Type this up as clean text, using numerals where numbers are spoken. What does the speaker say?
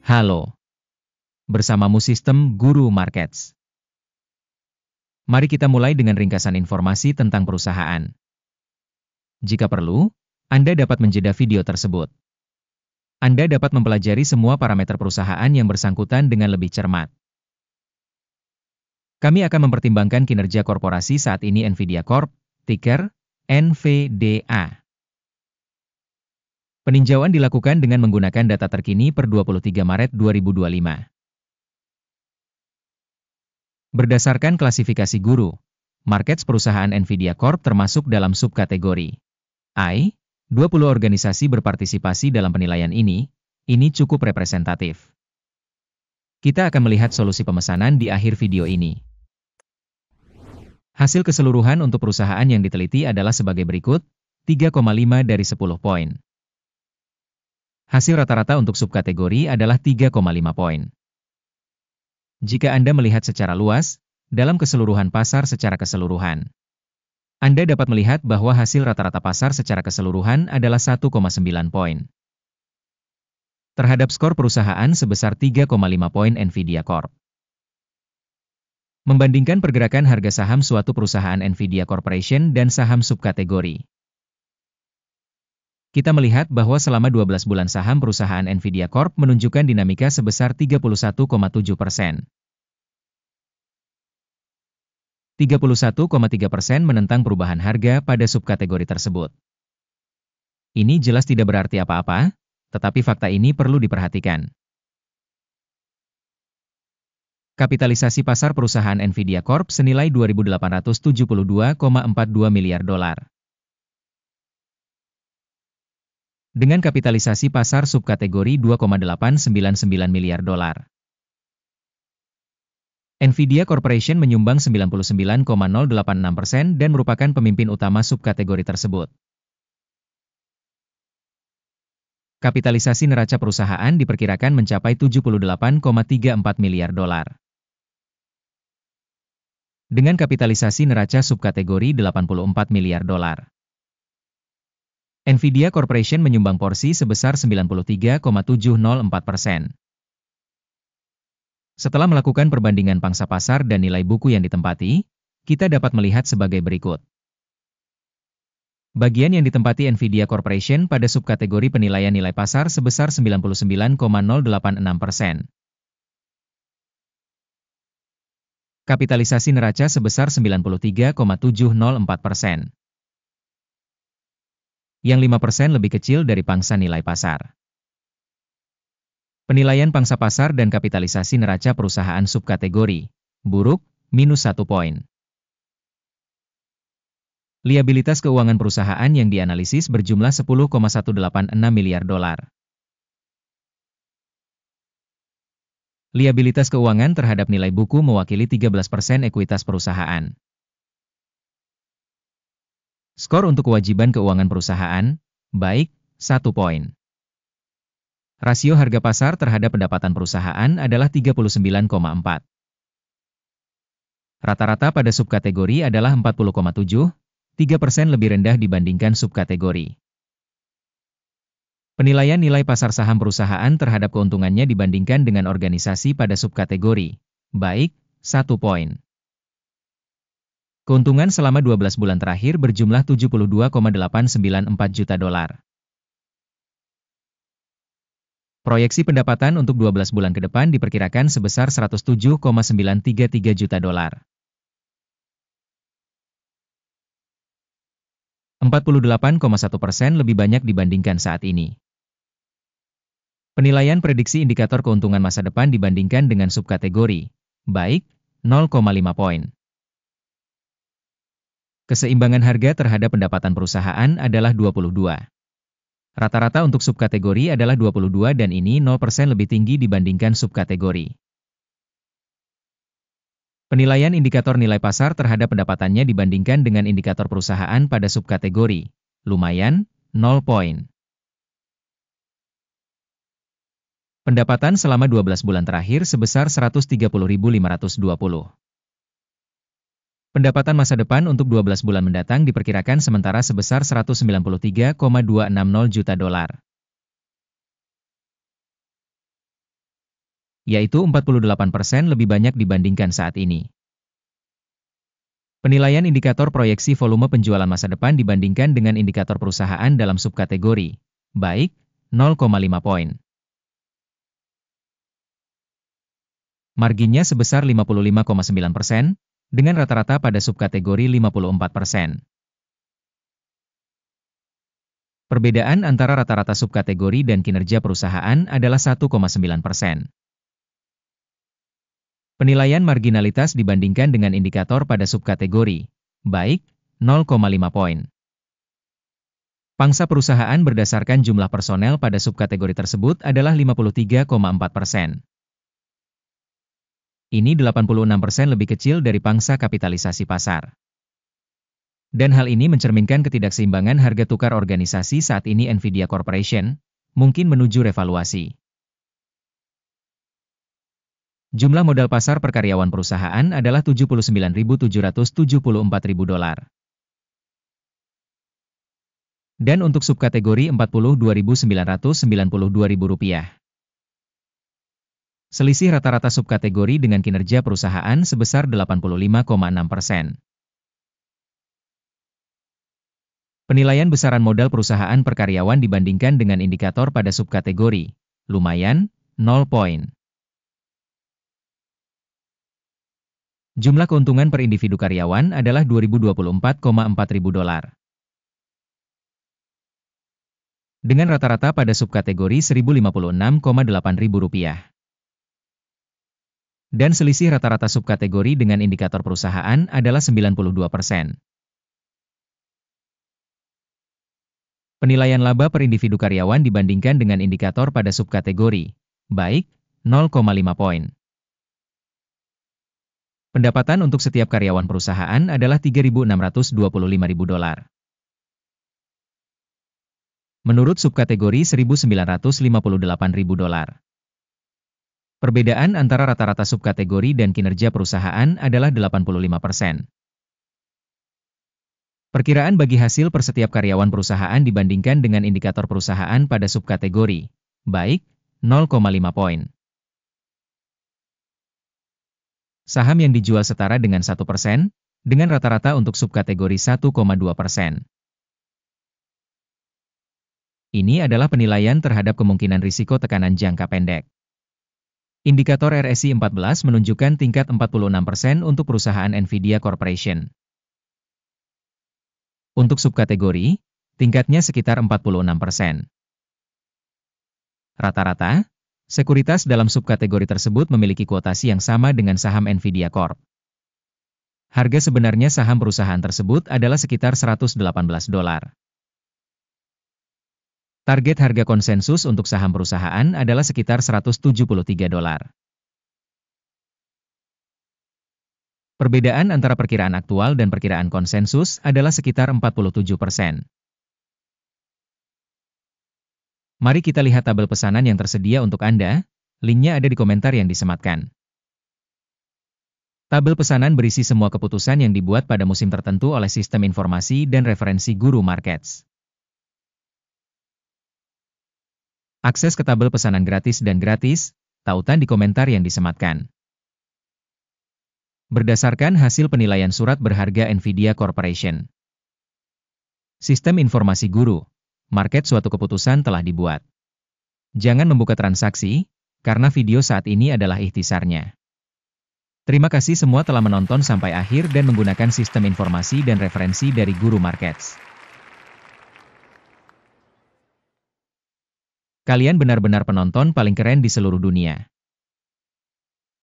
Halo, bersamamu Sistem Guru Markets. Mari kita mulai dengan ringkasan informasi tentang perusahaan. Jika perlu, Anda dapat menjeda video tersebut. Anda dapat mempelajari semua parameter perusahaan yang bersangkutan dengan lebih cermat. Kami akan mempertimbangkan kinerja korporasi saat ini Nvidia Corp, ticker NVDA. Peninjauan dilakukan dengan menggunakan data terkini per 23 Maret 2025. Berdasarkan klasifikasi guru, markets perusahaan Nvidia Corp termasuk dalam subkategori I. 20 organisasi berpartisipasi dalam penilaian ini cukup representatif. Kita akan melihat solusi pemesanan di akhir video ini. Hasil keseluruhan untuk perusahaan yang diteliti adalah sebagai berikut, 3,5 dari 10 poin. Hasil rata-rata untuk subkategori adalah 3,5 poin. Jika Anda melihat secara luas, dalam keseluruhan pasar secara keseluruhan, Anda dapat melihat bahwa hasil rata-rata pasar secara keseluruhan adalah 1,9 poin. Terhadap skor perusahaan sebesar 3,5 poin Nvidia Corp. Membandingkan pergerakan harga saham suatu perusahaan Nvidia Corporation dan saham subkategori. Kita melihat bahwa selama 12 bulan saham perusahaan Nvidia Corp menunjukkan dinamika sebesar 31,7%. 31,3% menentang perubahan harga pada subkategori tersebut. Ini jelas tidak berarti apa-apa, tetapi fakta ini perlu diperhatikan. Kapitalisasi pasar perusahaan Nvidia Corp senilai $2.872,42 miliar. Dengan kapitalisasi pasar subkategori $2,899 miliar. Nvidia Corporation menyumbang 99,086% dan merupakan pemimpin utama subkategori tersebut. Kapitalisasi neraca perusahaan diperkirakan mencapai $78,34 miliar. Dengan kapitalisasi neraca subkategori $84 miliar. Nvidia Corporation menyumbang porsi sebesar 93,704%. Setelah melakukan perbandingan pangsa pasar dan nilai buku yang ditempati, kita dapat melihat sebagai berikut. Bagian yang ditempati Nvidia Corporation pada subkategori penilaian nilai pasar sebesar 99,086%. Kapitalisasi neraca sebesar 93,704%. Yang 5% lebih kecil dari pangsa nilai pasar. Penilaian pangsa pasar dan kapitalisasi neraca perusahaan subkategori, buruk, -1 poin. Liabilitas keuangan perusahaan yang dianalisis berjumlah $10,186 miliar. Liabilitas keuangan terhadap nilai buku mewakili 13% ekuitas perusahaan. Skor untuk kewajiban keuangan perusahaan, baik, 1 poin. Rasio harga pasar terhadap pendapatan perusahaan adalah 39,4. Rata-rata pada subkategori adalah 40,7, 3% lebih rendah dibandingkan subkategori. Penilaian nilai pasar saham perusahaan terhadap keuntungannya dibandingkan dengan organisasi pada subkategori, baik, 1 poin. Keuntungan selama 12 bulan terakhir berjumlah $72,894 juta. Proyeksi pendapatan untuk 12 bulan ke depan diperkirakan sebesar $107,933 juta. 48,1% lebih banyak dibandingkan saat ini. Penilaian prediksi indikator keuntungan masa depan dibandingkan dengan subkategori, baik, 0,5 poin. Keseimbangan harga terhadap pendapatan perusahaan adalah 22. Rata-rata untuk subkategori adalah 22 dan ini 0% lebih tinggi dibandingkan subkategori. Penilaian indikator nilai pasar terhadap pendapatannya dibandingkan dengan indikator perusahaan pada subkategori, lumayan, 0 poin. Pendapatan selama 12 bulan terakhir sebesar 130.520. Pendapatan masa depan untuk 12 bulan mendatang diperkirakan sementara sebesar $193,260 juta. yaitu 48% lebih banyak dibandingkan saat ini. Penilaian indikator proyeksi volume penjualan masa depan dibandingkan dengan indikator perusahaan dalam subkategori, baik, 0,5 poin. Marginnya sebesar 55,9%, dengan rata-rata pada subkategori 54%. Perbedaan antara rata-rata subkategori dan kinerja perusahaan adalah 1,9%. Penilaian marginalitas dibandingkan dengan indikator pada subkategori, baik, 0,5 poin. Pangsa perusahaan berdasarkan jumlah personel pada subkategori tersebut adalah 53,4%. Ini 86% lebih kecil dari pangsa kapitalisasi pasar. Dan hal ini mencerminkan ketidakseimbangan harga tukar organisasi saat ini Nvidia Corporation, mungkin menuju revaluasi. Jumlah modal pasar per karyawan perusahaan adalah $79.774.000. Dan untuk subkategori $42.992.000. Selisih rata-rata subkategori dengan kinerja perusahaan sebesar 85,6%. Penilaian besaran modal perusahaan per karyawan dibandingkan dengan indikator pada subkategori, lumayan, 0 poin. Jumlah keuntungan per individu karyawan adalah $2.024,400. Dengan rata-rata pada subkategori $1.056,800. Dan selisih rata-rata subkategori dengan indikator perusahaan adalah 92%. Penilaian laba per individu karyawan dibandingkan dengan indikator pada subkategori, baik, 0,5 poin. Pendapatan untuk setiap karyawan perusahaan adalah $3.625.000. Menurut subkategori $1.958.000. Perbedaan antara rata-rata subkategori dan kinerja perusahaan adalah 85%. Perkiraan bagi hasil per setiap karyawan perusahaan dibandingkan dengan indikator perusahaan pada subkategori, baik, 0,5 poin. Saham yang dijual setara dengan 1%, dengan rata-rata untuk subkategori 1,2%. Ini adalah penilaian terhadap kemungkinan risiko tekanan jangka pendek. Indikator RSI 14 menunjukkan tingkat 46% untuk perusahaan Nvidia Corporation. Untuk subkategori, tingkatnya sekitar 46%. Rata-rata, sekuritas dalam subkategori tersebut memiliki kuotasi yang sama dengan saham Nvidia Corp. Harga sebenarnya saham perusahaan tersebut adalah sekitar $118. Target harga konsensus untuk saham perusahaan adalah sekitar $173. Perbedaan antara perkiraan aktual dan perkiraan konsensus adalah sekitar 47%. Mari kita lihat tabel pesanan yang tersedia untuk Anda, linknya ada di komentar yang disematkan. Tabel pesanan berisi semua keputusan yang dibuat pada musim tertentu oleh sistem informasi dan referensi Guru Markets. Akses ke tabel pesanan gratis dan gratis, tautan di komentar yang disematkan. Berdasarkan hasil penilaian surat berharga Nvidia Corporation. Sistem informasi Guru Market suatu keputusan telah dibuat. Jangan membuka transaksi, karena video saat ini adalah ikhtisarnya. Terima kasih semua telah menonton sampai akhir dan menggunakan sistem informasi dan referensi dari Guru Markets. Kalian benar-benar penonton paling keren di seluruh dunia.